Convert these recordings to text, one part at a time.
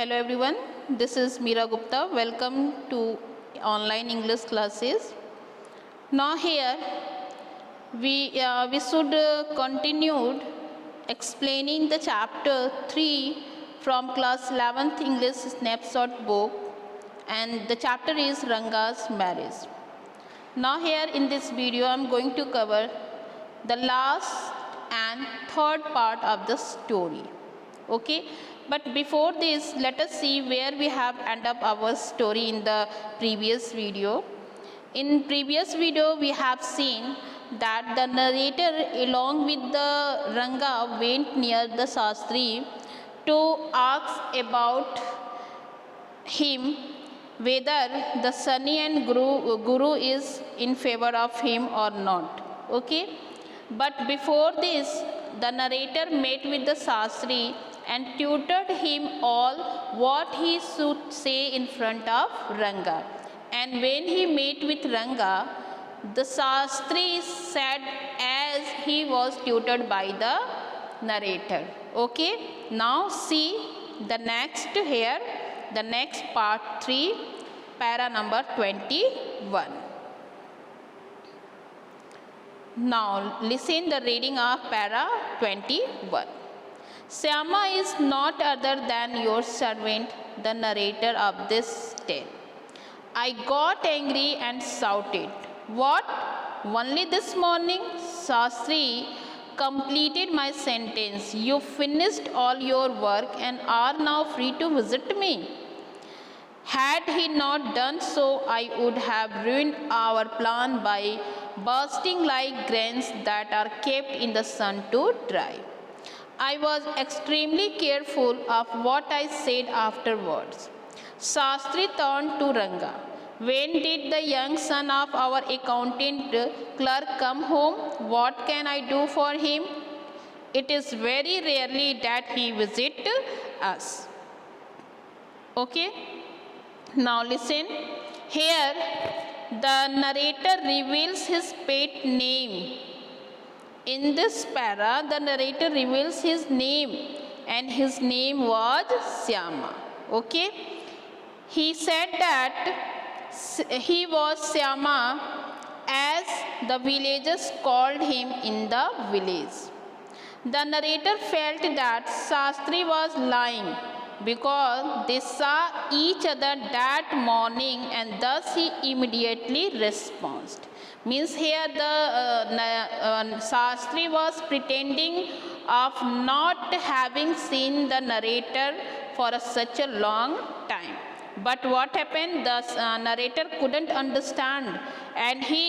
Hello everyone, this is Meera Gupta. Welcome to online English classes. Now here we should continue explaining the chapter 3 from class 11th English snapshot book, and the chapter is Ranga's marriage. Now here in this video I am going to cover the last and third part of the story. Okay, but before this let us see where we have end up our story in the previous video. In previous video we have seen that the narrator along with the Ranga went near the Shastri to ask about him whether the Sunny and Guru is in favor of him or not. Okay, but before this the narrator met with the Shastri and tutored him all what he should say in front of Ranga. And when he met with Ranga, the Shastri said as he was tutored by the narrator. Okay, now see the next here, the next part 3, para number 21. Now listen the reading of para 21. Syama is not other than your servant, the narrator of this tale. I got angry and shouted, "What? Only this morning?" Shastri completed my sentence. You finished all your work and are now free to visit me. Had he not done so, I would have ruined our plan by bursting like grains that are kept in the sun to dry. I was extremely careful of what I said afterwards. Shastri turned to Ranga. When did the young son of our accountant clerk come home? What can I do for him? It is very rarely that he visits us. Okay? Now listen. Here the narrator reveals his pet name. In this para, the narrator reveals his name, and his name was Syama. Okay? He said that he was Syama as the villagers called him in the village. The narrator felt that Shastri was lying because they saw each other that morning, and thus he immediately responded. Means here the Shastri was pretending of not having seen the narrator for such a long time. But what happened? The narrator couldn't understand, and he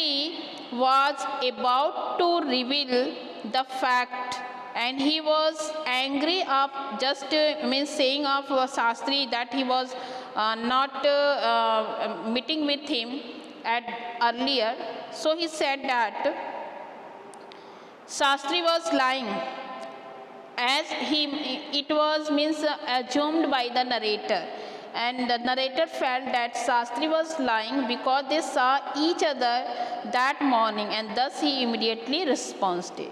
was about to reveal the fact, and he was angry of just saying of Shastri that he was not meeting with him at earlier. So he said that Shastri was lying, as it was assumed by the narrator, and the narrator felt that Shastri was lying because they saw each other that morning, and thus he immediately responded.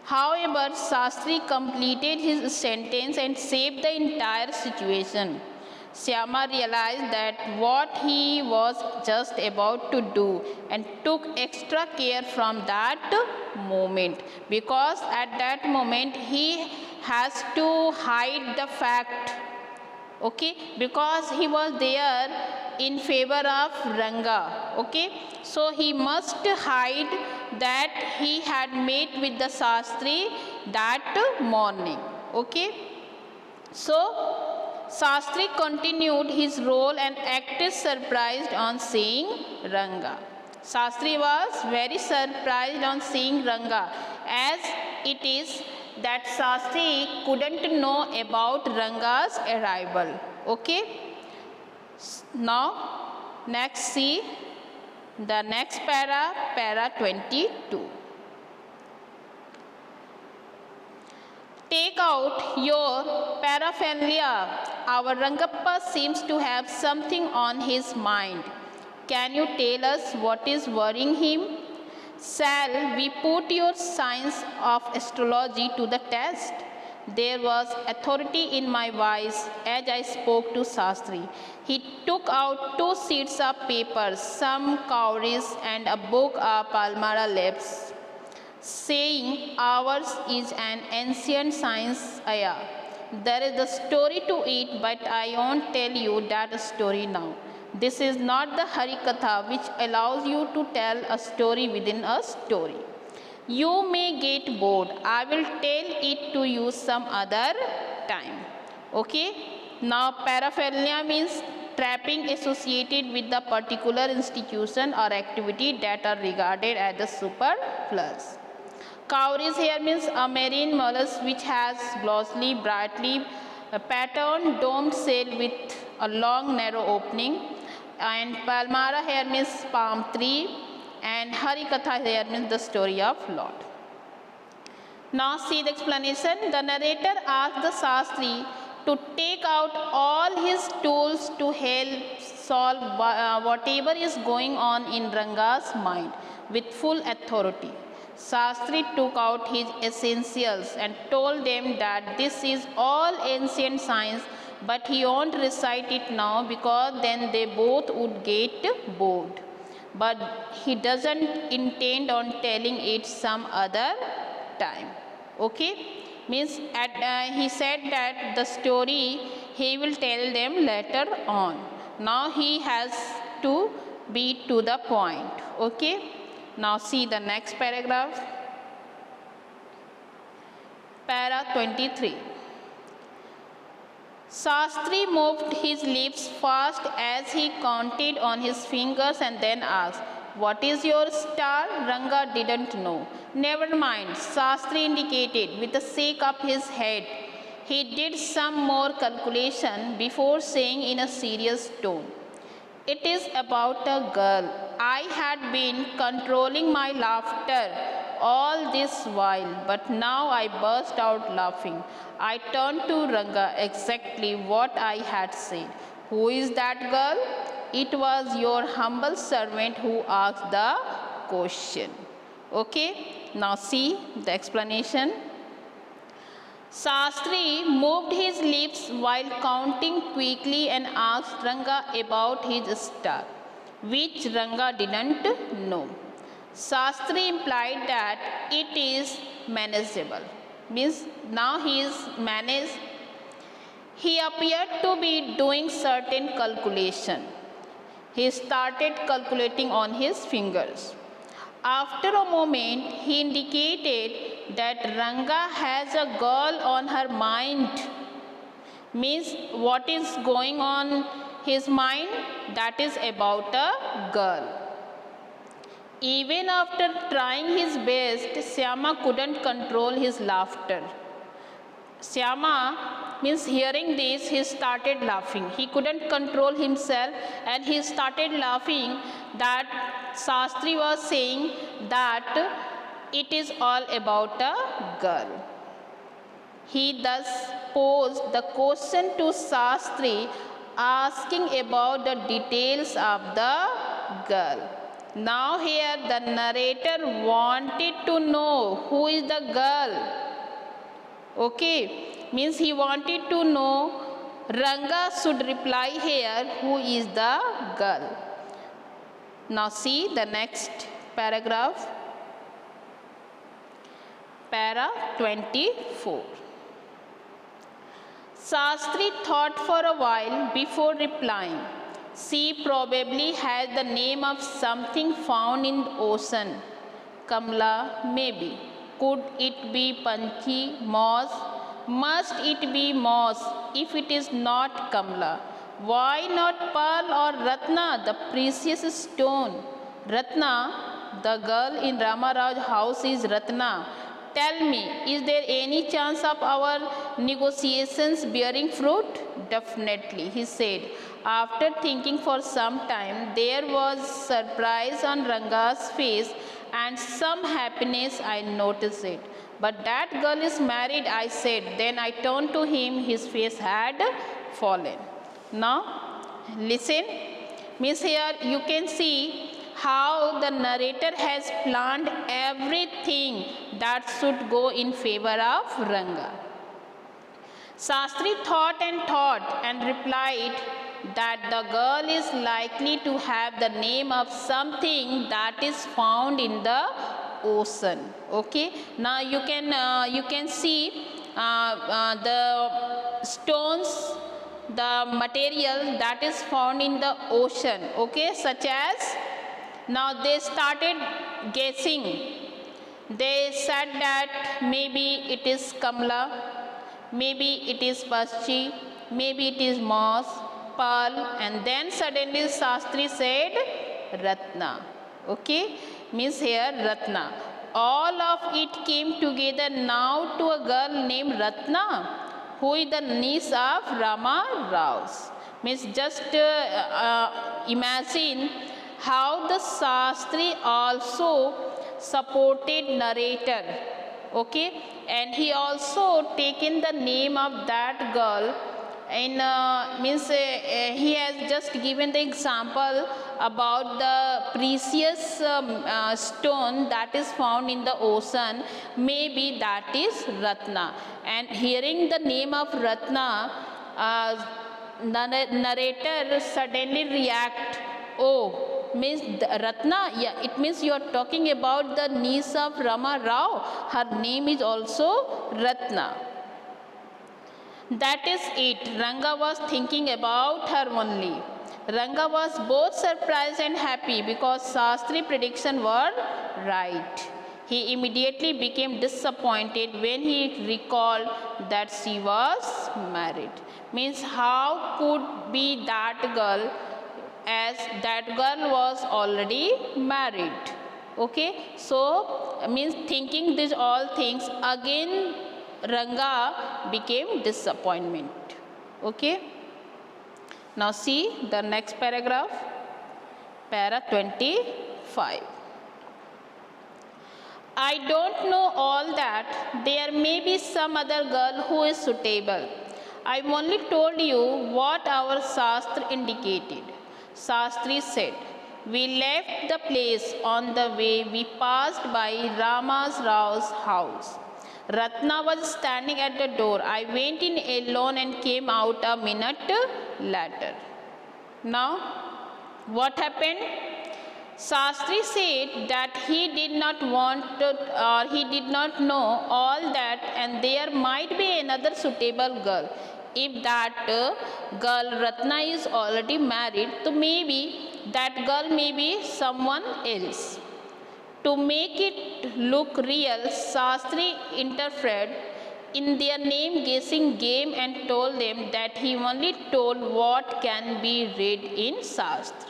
However, Shastri completed his sentence and saved the entire situation. Syama realized that what he was just about to do and took extra care from that moment, because at that moment he has to hide the fact. Okay, because he was there in favor of Ranga. Okay, so he must hide that he had met with the Shastri that morning. Okay, so Shastri continued his role and acted surprised on seeing Ranga. Shastri was very surprised on seeing Ranga, as it is that Shastri couldn't know about Ranga's arrival. Okay? Now, next see the next para 22. Take out your paraphernalia. Our Rangappa seems to have something on his mind. Can you tell us what is worrying him? Shall we put your science of astrology to the test? There was authority in my voice as I spoke to Sastri. He took out 2 sheets of paper, some cowries and a book of Palmyra leaves, saying, "Ours is an ancient science, Aya. There is a story to it, but I won't tell you that story now. This is not the Harikatha, which allows you to tell a story within a story. You may get bored. I will tell it to you some other time." Okay. Now paraphernalia means trapping associated with the particular institution or activity that are regarded as the superfluous. Cowries here means a marine mollusk which has glossy, brightly patterned domed shell with a long narrow opening. And Palmyra here means palm tree. And Harikatha here means the story of Lord. Now see the explanation. The narrator asked the Sastri to take out all his tools to help solve whatever is going on in Ranga's mind with full authority. Sastri took out his essentials and told them that this is all ancient science, but he won't recite it now because then they both would get bored. But he doesn't intend on telling it some other time. Okay, means he said that the story he will tell them later on. Now he has to be to the point. Okay, now see the next paragraph. Para 23. Sastri moved his lips fast as he counted on his fingers and then asked, "What is your star?" Ranga didn't know. "Never mind," Sastri indicated with a shake of his head. He did some more calculation before saying in a serious tone, "It is about a girl." I had been controlling my laughter all this while, but now I burst out laughing. I turned to Ranga exactly what I had said. "Who is that girl?" "It was your humble servant who asked the question." Okay, now see the explanation. Sastri moved his lips while counting quickly and asked Ranga about his star, which Ranga didn't know. Sastri implied that it is manageable. Means now he is managed. He appeared to be doing certain calculation. He started calculating on his fingers. After a moment, he indicated that Ranga has a girl on her mind. Means what is going on his mind? That is about a girl. Even after trying his best, Syama couldn't control his laughter. Syama means hearing this, he started laughing. He couldn't control himself and he started laughing that Sastri was saying that it is all about a girl. He thus posed the question to Sastri, asking about the details of the girl. Now here the narrator wanted to know who is the girl. Okay, means he wanted to know. Ranga should reply here who is the girl. Now see the next paragraph. Para 24. Sastri thought for a while before replying. She probably has the name of something found in the ocean. Kamla, maybe. Could it be Panchi, moss? Must it be moss if it is not Kamla? Why not pearl or Ratna, the precious stone? Ratna, the girl in Ramaraj house is Ratna. Tell me, is there any chance of our negotiations bearing fruit? Definitely, he said. After thinking for some time, there was surprise on Ranga's face and some happiness. I noticed it. But that girl is married, I said. Then I turned to him. His face had fallen. Now, listen. Means here you can see how the narrator has planned everything that should go in favor of Ranga. Shastri thought and replied that the girl is likely to have the name of something that is found in the ocean. Okay, now you can see the stones, the material that is found in the ocean. Okay, such as, now they started guessing. They said that maybe it is Kamla, maybe it is Paschi, maybe it is moss, pearl, and then suddenly Shastri said Ratna. Okay, means here Ratna. All of it came together now to a girl named Ratna, who is the niece of Rama Rao's. Means just imagine how the Shastri also supported narrator. Okay, and he also taken the name of that girl, and means he has just given the example about the precious stone that is found in the ocean. Maybe that is Ratna, and hearing the name of Ratna, narrator suddenly react, oh, means Ratna, yeah, it means you are talking about the niece of Rama Rao. Her name is also Ratna. That is it. Ranga was thinking about her only. Ranga was both surprised and happy because Shastri prediction were right. He immediately became disappointed when he recalled that she was married. Means how could be that girl, as that girl was already married. Okay, so means thinking these all things, again Ranga became disappointment. Okay, now see the next paragraph, para 25. I don't know all that. There may be some other girl who is suitable. I only told you what our Shastra indicated. Shastri said, we left the place. On the way we passed by Rama's Rao's house. Ratna was standing at the door. I went in alone and came out a minute later. Now, what happened? Shastri said that he did not want to, or he did not know all that, and there might be another suitable girl. If that girl Ratna is already married, so maybe that girl may be someone else. To make it look real, Shastri interfered in their name guessing game and told them that he only told what can be read in Shastra.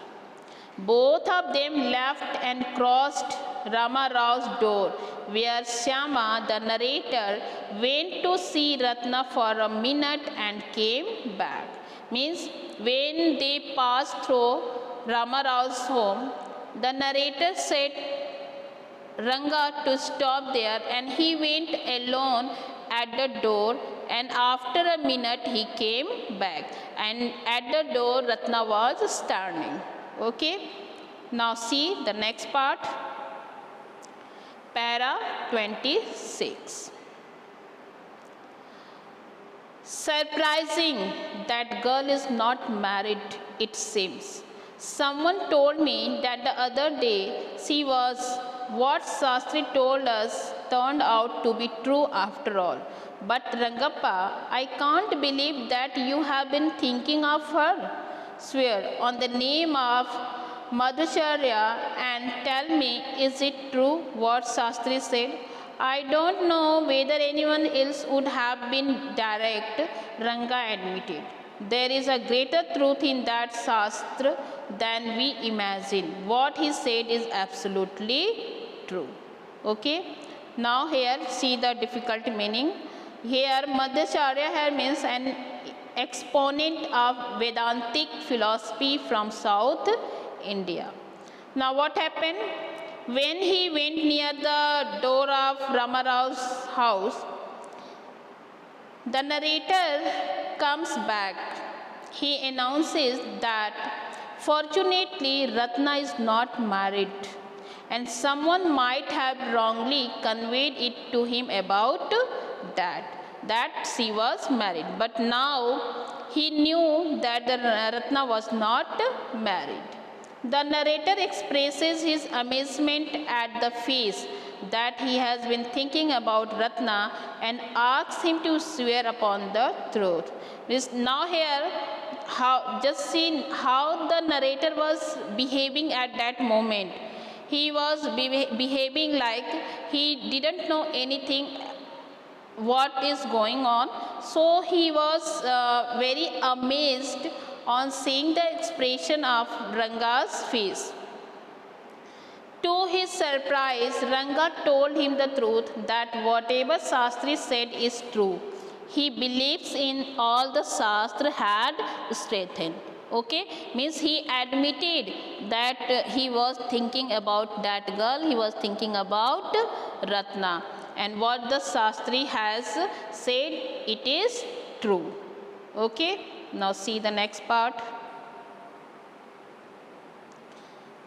Both of them left and crossed Rama Rao's door, where Shyama, the narrator, went to see Ratna for a minute and came back. Means when they passed through Rama Rao's home, the narrator said Ranga to stop there, and he went alone at the door, and after a minute he came back, and at the door Ratna was standing. Okay, now see the next part, para 26. Surprising, that girl is not married, it seems. Someone told me that the other day she was. What Shastri told us turned out to be true after all. But Rangappa, I can't believe that you have been thinking of her. Swear on the name of Madhusharya and tell me, is it true what Shastri said? I don't know whether anyone else would have been direct, Ranga admitted. There is a greater truth in that Shastra than we imagine. What he said is absolutely true. Okay. Now here see the difficult meaning. Here Madhacharya here means an exponent of Vedantic philosophy from South India. Now what happened? When he went near the door of Ramarao's house, the narrator comes back. He announces that fortunately Ratna is not married, and someone might have wrongly conveyed it to him about that. that she was married. But now he knew that the Ratna was not married. The narrator expresses his amazement at the face that he has been thinking about Ratna and asks him to swear upon the truth. Now here, just see how the narrator was behaving at that moment. He was behaving like he didn't know anything what is going on. So he was very amazed on seeing the expression of Ranga's face. To his surprise, Ranga told him the truth that whatever Shastri said is true. He believes in all the Shastra had strengthened. Okay, means he admitted that he was thinking about that girl, he was thinking about Ratna, and what the Shastri has said, it is true. Okay, now see the next part.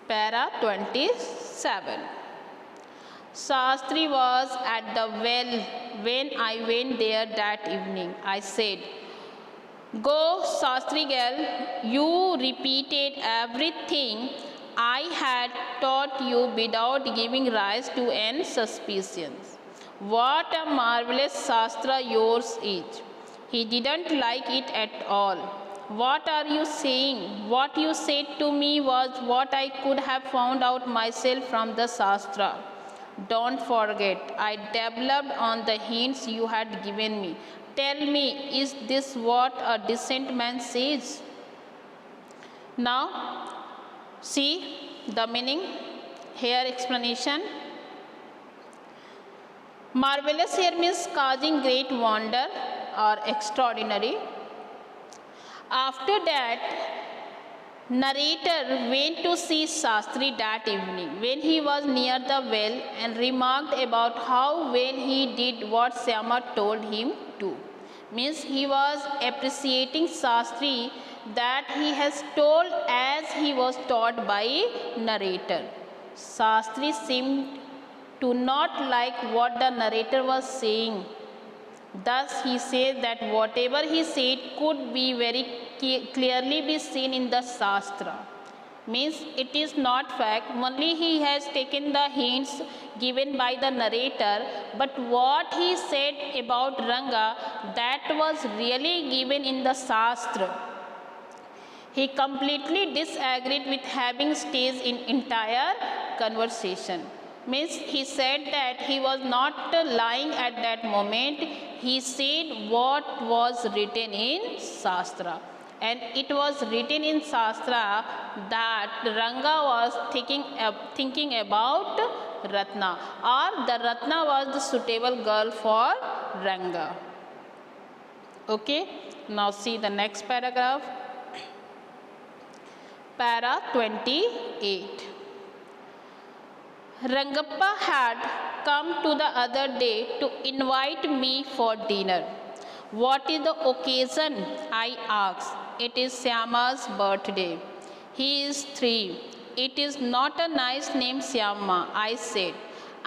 Para 27. Shastri was at the well when I went there that evening. I said, "Go, Shastri girl, you repeated everything I had taught you without giving rise to any suspicions. What a marvelous Shastra yours is." He didn't like it at all. "What are you saying? What you said to me was what I could have found out myself from the Shastra. Don't forget, I developed on the hints you had given me. Tell me, is this what a decent man says?" Now, see the meaning. Here explanation. Marvelous here means causing great wonder or extraordinary. After that, narrator went to see Shastri that evening when he was near the well and remarked about how well he did what Syama told him to. Means he was appreciating Shastri that he has told as he was taught by narrator. Shastri seemed to not like what the narrator was saying. Thus he said that whatever he said could be very clearly be seen in the Shastra. Means it is not fact, only he has taken the hints given by the narrator, but what he said about Ranga, that was really given in the Shastra. He completely disagreed with having staged in entire conversation. Means he said that he was not lying at that moment. He said what was written in Shastra. And it was written in Shastra that Ranga was thinking about Ratna, or the Ratna was the suitable girl for Ranga. Okay, now see the next paragraph. Para 28. Rangappa had come to the other day to invite me for dinner. "What is the occasion?" I asked. "It is Syama's birthday. He is 3. "It is not a nice name, Syama," I said.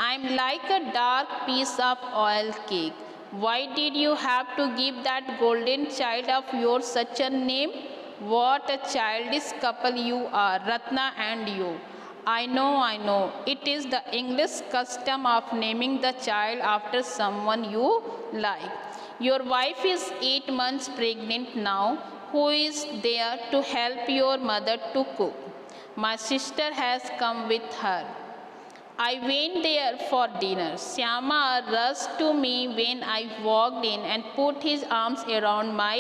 "I'm like a dark piece of oil cake. Why did you have to give that golden child of yours such a name? What a childish couple you are, Ratna and you." I know. It is the English custom of naming the child after someone you like. Your wife is 8 months pregnant now. Who is there to help your mother to cook? My sister has come with her. I went there for dinner. Syama rushed to me when I walked in and put his arms around my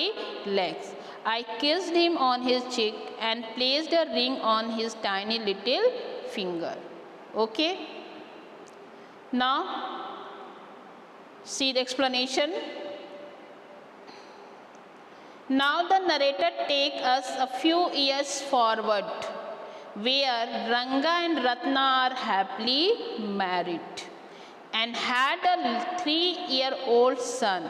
legs. I kissed him on his cheek and placed a ring on his tiny little finger. Okay? Now, see the explanation. Now the narrator takes us a few years forward, where Ranga and Ratna are happily married and had a 3-year-old son,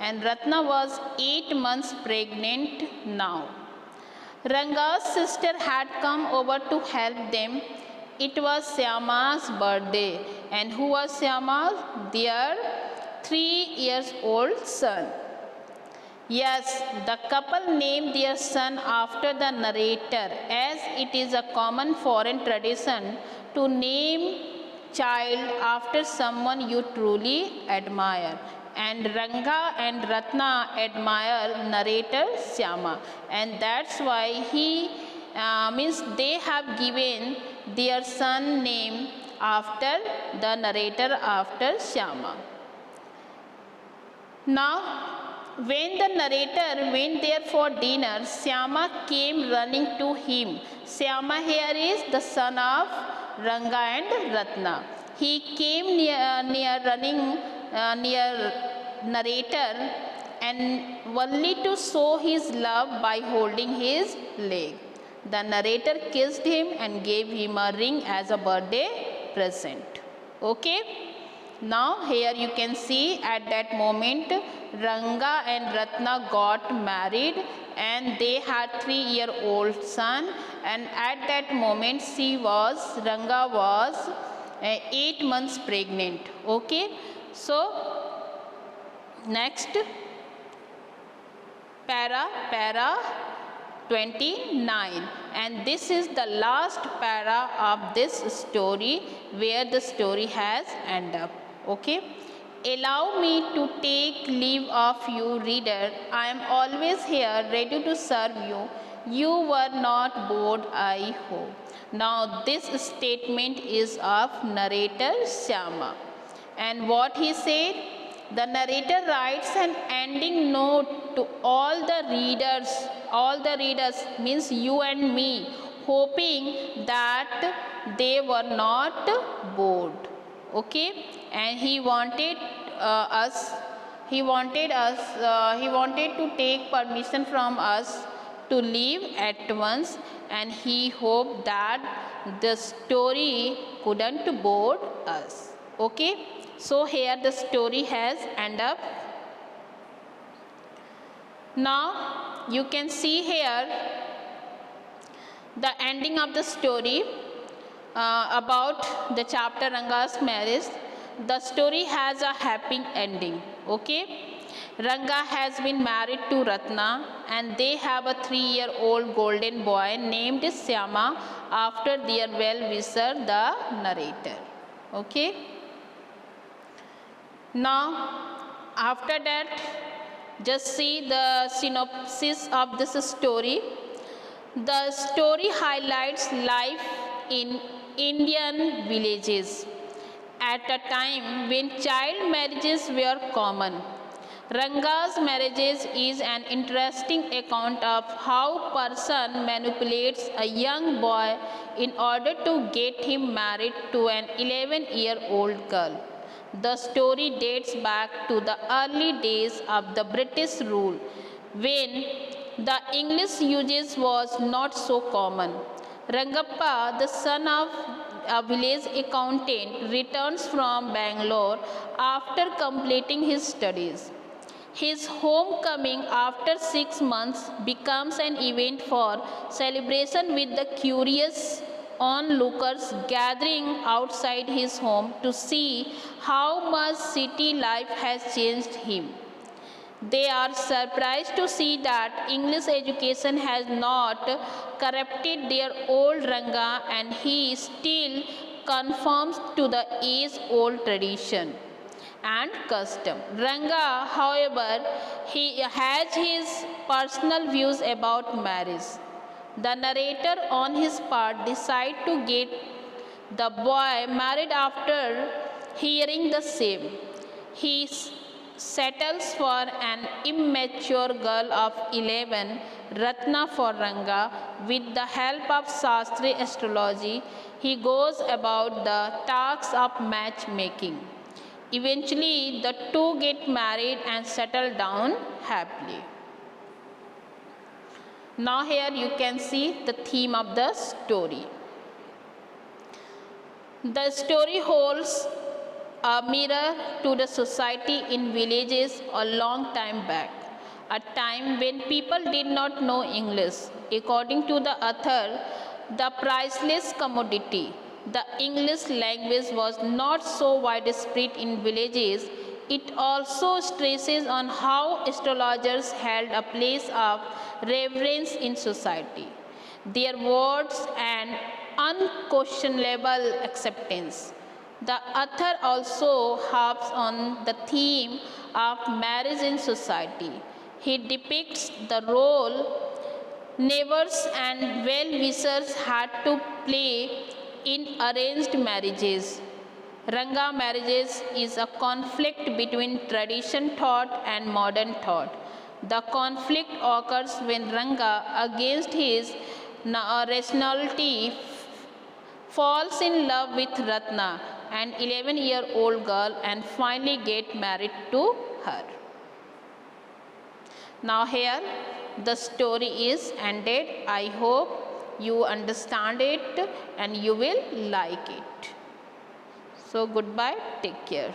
and Ratna was 8 months pregnant now. Ranga's sister had come over to help them. It was Syama's birthday. And who was Syama? Their 3 years old son. Yes, the couple named their son after the narrator, as it is a common foreign tradition to name child after someone you truly admire. And Ranga and Ratna admire narrator Syama, and that's why he means they have given their son name after the narrator, after Syama. Now, when the narrator went there for dinner, Syama came running to him. Syama here is the son of Ranga and Ratna. He came near narrator, and only to show his love by holding his leg. The narrator kissed him and gave him a ring as a birthday present. Okay? Now here you can see at that moment Ranga and Ratna got married, and they had 3-year-old son, and at that moment Ranga was 8 months pregnant. Okay, so next para 29, and this is the last para of this story where the story has ended up. Okay, allow me to take leave of you, reader. I am always here ready to serve you. You were not bored, I hope. Now this statement is of narrator Syama, and what he said, the narrator writes an ending note to all the readers means you and me, hoping that they were not bored. Okay, and he wanted to take permission from us to leave at once, and he hoped that the story couldn't bore us. Okay, so here the story has ended up. Now you can see here the ending of the story. About the chapter Ranga's marriage. The story has a happy ending. Okay, Ranga has been married to Ratna, and they have a 3-year-old golden boy named Syama after their well-wisher, the narrator. Okay, now after that, just see the synopsis of this story. The story highlights life in Indian villages at a time when child marriages were common. Ranga's marriages is an interesting account of how a person manipulates a young boy in order to get him married to an 11-year-old girl. The story dates back to the early days of the British rule, when the English usage was not so common. Rangappa, the son of a village accountant, returns from Bangalore after completing his studies. His homecoming after 6 months becomes an event for celebration, with the curious onlookers gathering outside his home to see how much city life has changed him. They are surprised to see that English education has not corrupted their old Ranga, and he still conforms to the age-old tradition and custom. Ranga, however, he has his personal views about marriage. The narrator, on his part, decides to get the boy married after hearing the same. He settles for an immature girl of 11, Ratna, for Ranga. With the help of Shastri astrology, he goes about the tasks of matchmaking. Eventually, the two get married and settle down happily. Now here you can see the theme of the story. The story holds a mirror to the society in villages a long time back, a time when people did not know English. According to the author, the priceless commodity, the English language, was not so widespread in villages. It also stresses on how astrologers held a place of reverence in society. Their words and unquestionable acceptance. The author also harps on the theme of marriage in society. He depicts the role neighbors and well-wishers had to play in arranged marriages. Ranga marriages is a conflict between tradition thought and modern thought. The conflict occurs when Ranga, against his rationality, falls in love with Ratna, an 11-year-old girl, and finally gets married to her. Now here the story is ended. I hope you understand it and you will like it. So goodbye, take care.